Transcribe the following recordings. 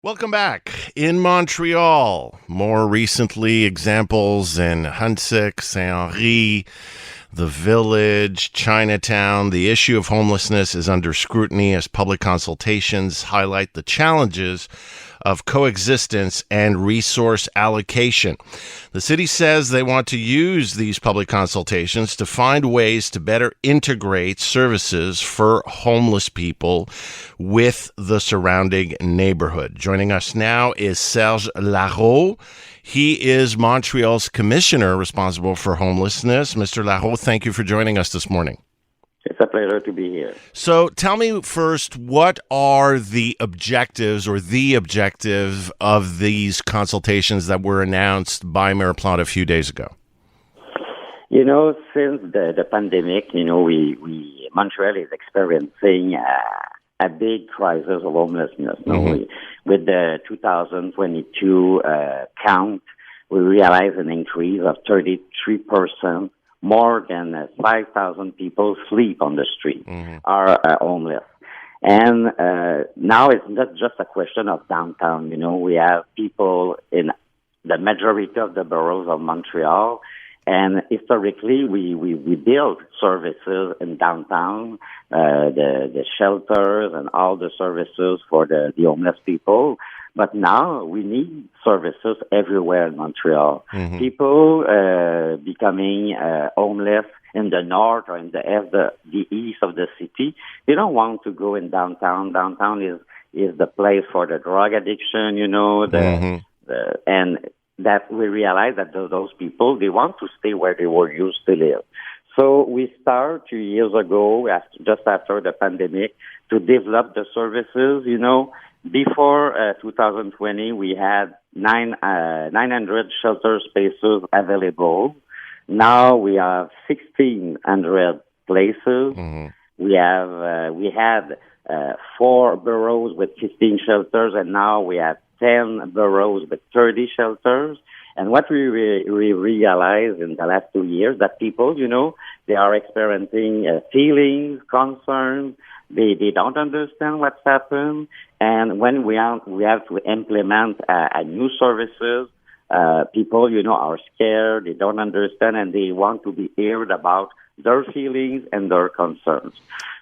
Welcome back. In Montreal, more recently, examples in Huntsic, Saint-Henri, the Village, Chinatown. The issue of homelessness is under scrutiny as public consultations highlight the challenges of coexistence and resource allocation. The city says they want to use these public consultations to find ways to better integrate services for homeless people with the surrounding neighborhood. Joining us now is Serge Lareault. He is Montreal's commissioner responsible for homelessness. Mr. Lareault, thank you for joining us this morning. It's a pleasure to be here. So tell me first, what are the objectives or the objective of these consultations that were announced by Mayor Plante a few days ago? Since the pandemic, Montreal is experiencing a big crisis of homelessness. With the 2022 count, we realized an increase of 33%. More than 5,000 people sleep on the street, are homeless. And now it's not just a question of downtown. We have people in the majority of the boroughs of Montreal. And historically, we built services in downtown, the shelters and all the services for the homeless people. But now we need services everywhere in Montreal. People becoming homeless in the north or in the east of the city. They don't want to go in downtown. Downtown is the place for the drug addiction, and that we realize that those people, they want to stay where they were used to live. So we started 2 years ago, just after the pandemic, to develop the services, Before 2020, we had 900 shelter spaces available. Now we have 1,600 places. We had 4 boroughs with 15 shelters, and now we have 10 boroughs with 30 shelters. And what we realized in the last 2 years, that people, they are experiencing feelings, concerns. They don't understand what's happened. And when we have to implement a new services, people, are scared, they don't understand, and they want to be heard about their feelings and their concerns.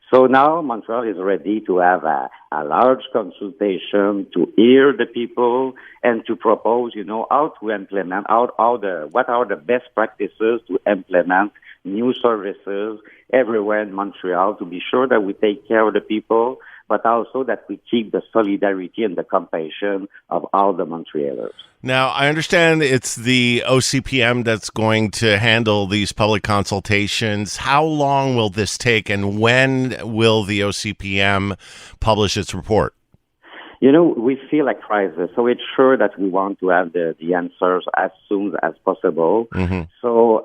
So now Montreal is ready to have a large consultation to hear the people and to propose, how to implement, what are the best practices to implement new services everywhere in Montreal to be sure that we take care of the people, but also that we keep the solidarity and the compassion of all the Montrealers. Now, I understand it's the OCPM that's going to handle these public consultations. How long will this take, and when will the OCPM publish its report? We feel a crisis, so it's sure that we want to have the answers as soon as possible. So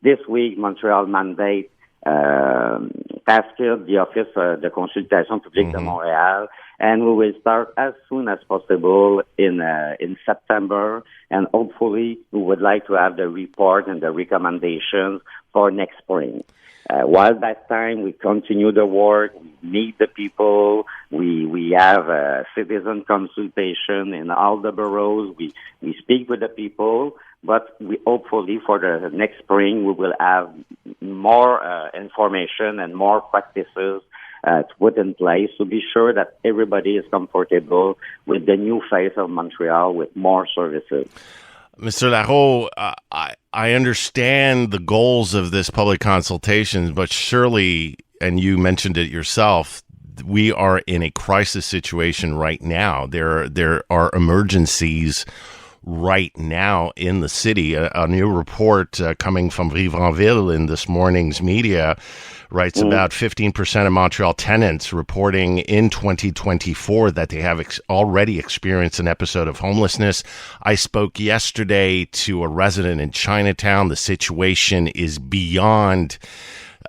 this week, Montreal mandate tasked the office, the consultation publique de Montréal, and we will start as soon as possible in September, and hopefully we would like to have the report and the recommendations for next spring. While that time, we continue the work, we meet the people, we have a citizen consultation in all the boroughs, we speak with the people, but we hopefully for the next spring, we will have more information and more practices to put in place to be sure that everybody is comfortable with the new face of Montreal with more services. Mr. Lareault, I understand the goals of this public consultation, but surely, and you mentioned it yourself, we are in a crisis situation right now. There are emergencies right now in the city. A new report coming from Vivre-en-Ville in this morning's media writes about 15% of Montreal tenants reporting in 2024 that they have already experienced an episode of homelessness. I spoke yesterday to a resident in Chinatown. The situation is beyond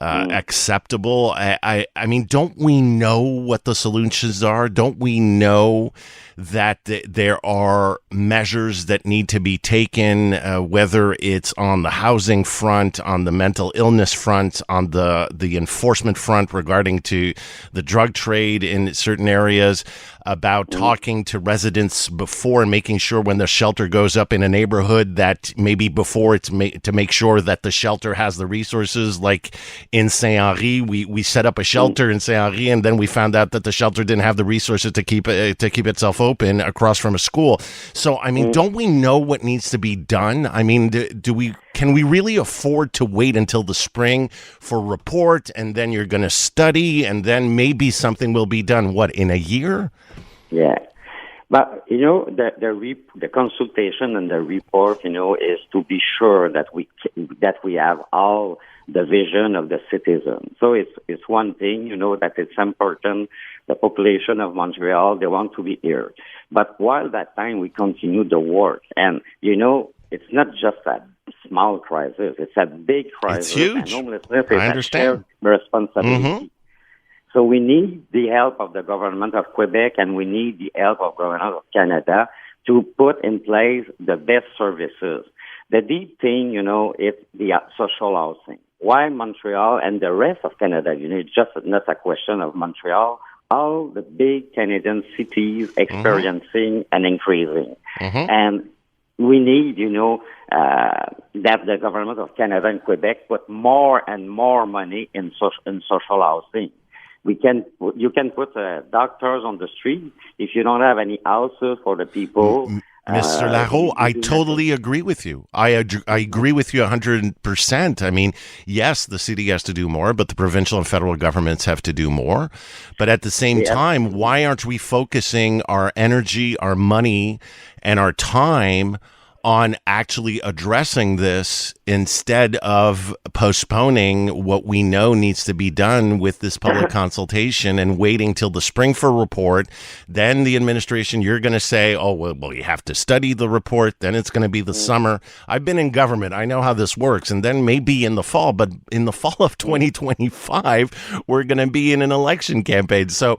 acceptable. I mean, don't we know what the solutions are? Don't we know that there are measures that need to be taken, whether it's on the housing front, on the mental illness front, on the enforcement front regarding to the drug trade in certain areas, about talking to residents before and making sure when the shelter goes up in a neighborhood that maybe before it's to make sure that the shelter has the resources. Like in Saint-Henri, we set up a shelter in Saint-Henri, and then we found out that the shelter didn't have the resources to keep itself open across from a school. So, I mean, don't we know what needs to be done? I mean, can we really afford to wait until the spring for a report, and then you're going to study, and then maybe something will be done, what, in a year? Yeah. But, the consultation and the report, is to be sure that we have all the vision of the citizen. So it's one thing, that it's important. The population of Montreal, they want to be here. But while that time, we continue the work. And, it's not just a small crisis. It's a big crisis. It's huge. And homelessness is a shared responsibility. Mm-hmm. So we need the help of the government of Quebec, and we need the help of the government of Canada to put in place the best services. The deep thing, is the social housing. Why Montreal and the rest of Canada? It's just not a question of Montreal. All the big Canadian cities experiencing and increasing. Mm-hmm. And we need, that the government of Canada and Quebec put more and more money in social housing. You can put doctors on the street if you don't have any houses for the people. Mr. Lareault, I totally agree with you. I agree with you 100%. I mean, yes, the city has to do more, but the provincial and federal governments have to do more. But at the same time, why aren't we focusing our energy, our money, and our time on actually addressing this instead of postponing what we know needs to be done with this public consultation and waiting till the spring for a report? Then the administration, you're going to say, oh, well, you have to study the report. Then it's going to be the summer. I've been in government. I know how this works. And then maybe in the fall, but in the fall of 2025, we're going to be in an election campaign. So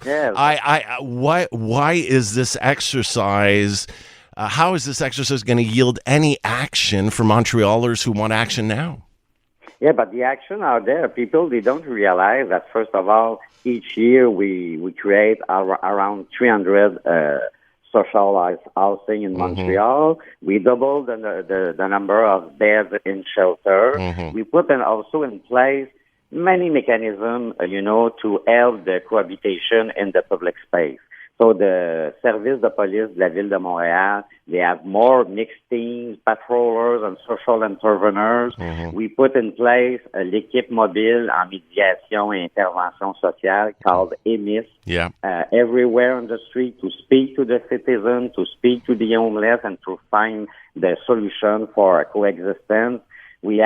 why is this exercise... how is this exercise going to yield any action for Montrealers who want action now? Yeah, but the action out there, people, they don't realize that, first of all, each year we create around 300 socialized housing in Montreal. We double the number of beds in shelter. We put also in place many mechanisms, to help the cohabitation in the public space. So the service de police de la Ville de Montréal, they have more mixed teams, patrollers, and social interveners. We put in place l'équipe mobile en médiation et intervention sociale called EMIS. Everywhere on the street to speak to the citizen, to speak to the homeless, and to find the solution for coexistence. We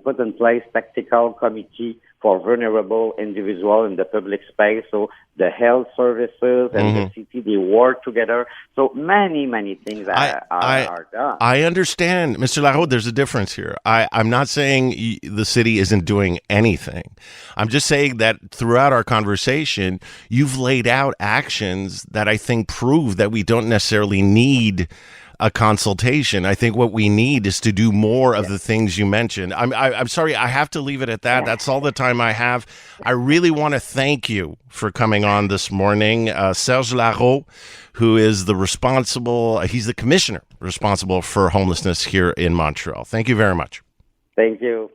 put in place tactical committee for vulnerable individuals in the public space. So the health services and the city, they work together. So many things are done. I understand. Mr. Lareault, there's a difference here. I'm not saying the city isn't doing anything. I'm just saying that throughout our conversation, you've laid out actions that I think prove that we don't necessarily need a consultation. I think what we need is to do more of the things you mentioned. I'm sorry, I have to leave it at that. That's all the time I have. I really want to thank you for coming on this morning. Serge Lareault, who is he's the commissioner responsible for homelessness here in Montreal. Thank you very much. Thank you.